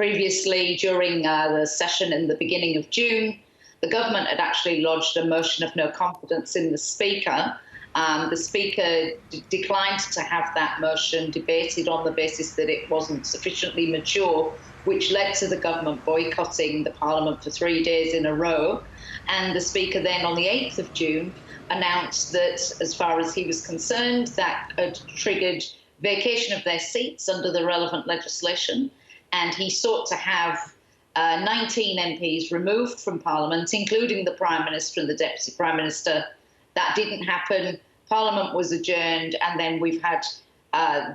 Previously, during the session in the beginning of June, the government had actually lodged a motion of no confidence in the Speaker. The Speaker declined to have that motion debated on the basis that it wasn't sufficiently mature, which led to the government boycotting the Parliament for 3 days in a row. And the Speaker then, on the 8th of June, announced that, as far as he was concerned, that had triggered vacation of their seats under the relevant legislation. And he sought to have 19 MPs removed from Parliament, including the Prime Minister and the Deputy Prime Minister. That didn't happen. Parliament was adjourned, and then we've had,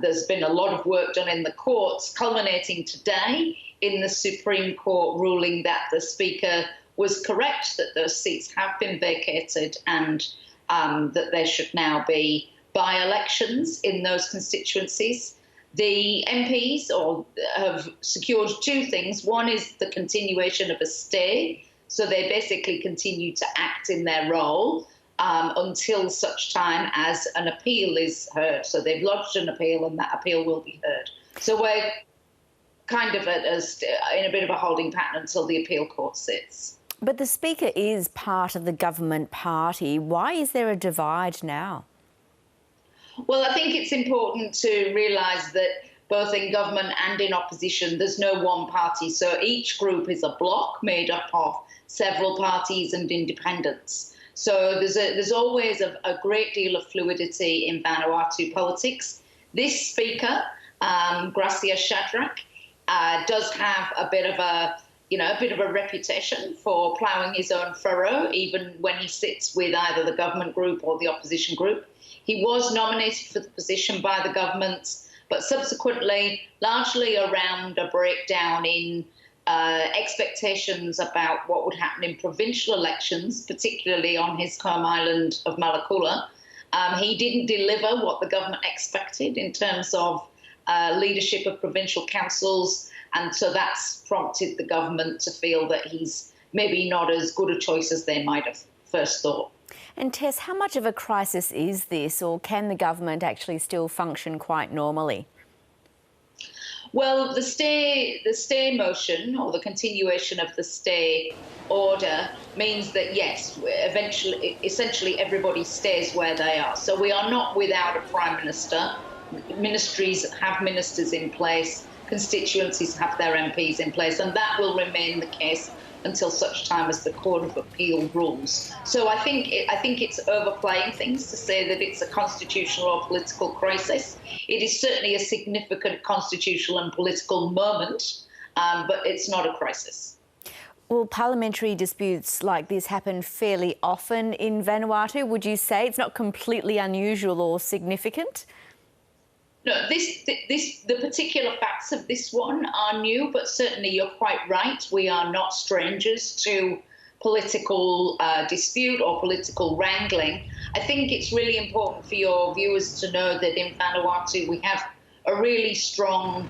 there's been a lot of work done in the courts, culminating today in the Supreme Court ruling that the Speaker was correct, that those seats have been vacated, and that there should now be by-elections in those constituencies. The MPs have secured two things. One is the continuation of a stay, so they basically continue to act in their role until such time as an appeal is heard. So they've lodged an appeal, and that appeal will be heard. So we're kind of in a bit of a holding pattern until the appeal court sits. But the Speaker is part of the government party. Why is there a divide now? Well, I think it's important to realise that both in government and in opposition, there's no one party. So each group is a bloc made up of several parties and independents. So there's always a great deal of fluidity in Vanuatu politics. This Speaker, Gracia Shadrach, does have a bit of a reputation for ploughing his own furrow, even when he sits with either the government group or the opposition group. He was nominated for the position by the government, but subsequently, largely around a breakdown in expectations about what would happen in provincial elections, particularly on his home island of Malakula, he didn't deliver what the government expected in terms of leadership of provincial councils, and so that's prompted the government to feel that he's maybe not as good a choice as they might have first thought. And Tess, how much of a crisis is this, or can the government actually still function quite normally? Well, the stay motion, or the continuation of the stay order, means that, yes, essentially everybody stays where they are. So we are not without a Prime Minister. Ministries have ministers in place, constituencies have their MPs in place, and that will remain the case until such time as the Court of Appeal rules. So I think it's overplaying things to say that it's a constitutional or political crisis. It is certainly a significant constitutional and political moment, but it's not a crisis. Well, parliamentary disputes like this happen fairly often in Vanuatu. Would you say it's not completely unusual or significant? No, the particular facts of this one are new, but certainly you're quite right. We are not strangers to political dispute or political wrangling. I think it's really important for your viewers to know that in Vanuatu we have a really strong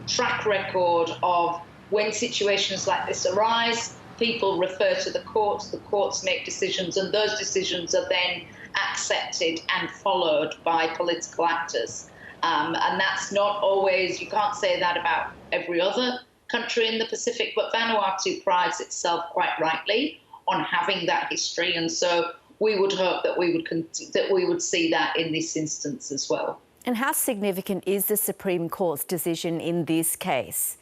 track record of when situations like this arise, people refer to the courts make decisions, and those decisions are then accepted and followed by political actors. And that's not always, you can't say that about every other country in the Pacific, but Vanuatu prides itself quite rightly on having that history. And so we would hope that we would see that in this instance as well. And how significant is the Supreme Court's decision in this case?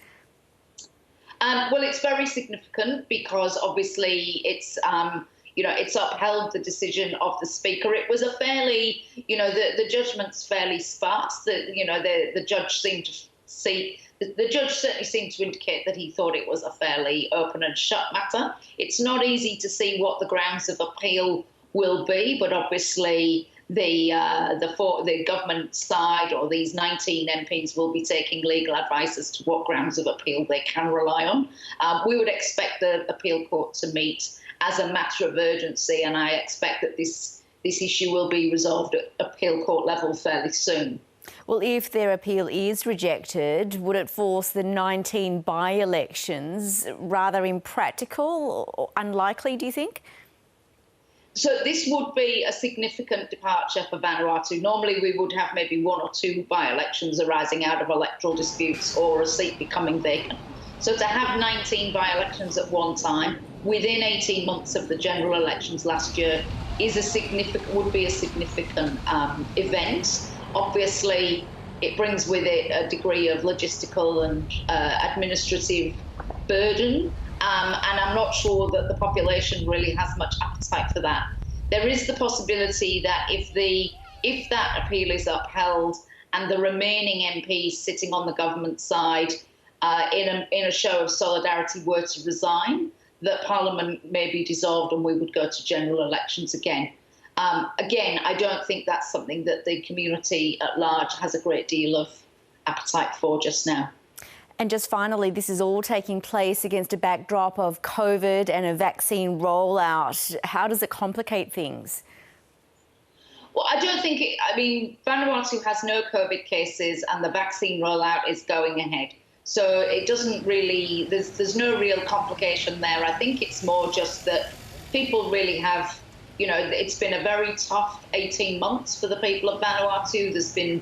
Well, it's very significant because obviously it's upheld the decision of the Speaker. It was a fairly, the judgment's fairly sparse. The judge certainly seemed to indicate that he thought it was a fairly open and shut matter. It's not easy to see what the grounds of appeal will be, but obviously the government side, or these 19 MPs, will be taking legal advice as to what grounds of appeal they can rely on. We would expect the appeal court to meet as a matter of urgency, and I expect that this issue will be resolved at appeal court level fairly soon. Well, if their appeal is rejected, would it force the 19 by-elections rather impractical or unlikely, do you think? So this would be a significant departure for Vanuatu. Normally we would have maybe one or two by-elections arising out of electoral disputes or a seat becoming vacant. So to have 19 by-elections at one time within 18 months of the general elections last year would be a significant event. Obviously, it brings with it a degree of logistical and administrative burden, and I'm not sure that the population really has much appetite for that. There is the possibility that if that appeal is upheld and the remaining MPs sitting on the government side in a show of solidarity were to resign, that Parliament may be dissolved and we would go to general elections again. Again, I don't think that's something that the community at large has a great deal of appetite for just now. And just finally, this is all taking place against a backdrop of COVID and a vaccine rollout. How does it complicate things? Well, I don't think Vanuatu has no COVID cases and the vaccine rollout is going ahead. So it doesn't really, there's no real complication there. I think it's more just that people really have, it's been a very tough 18 months for the people of Vanuatu. There's been,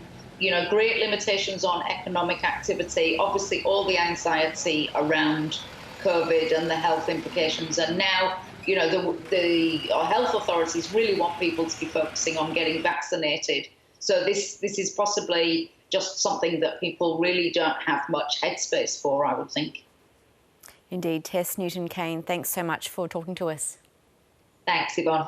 great limitations on economic activity, obviously all the anxiety around COVID and the health implications. And now, the health authorities really want people to be focusing on getting vaccinated. So this is possibly just something that people really don't have much headspace for, I would think. Indeed. Tess Newton-Cain, thanks so much for talking to us. Thanks, Yvonne.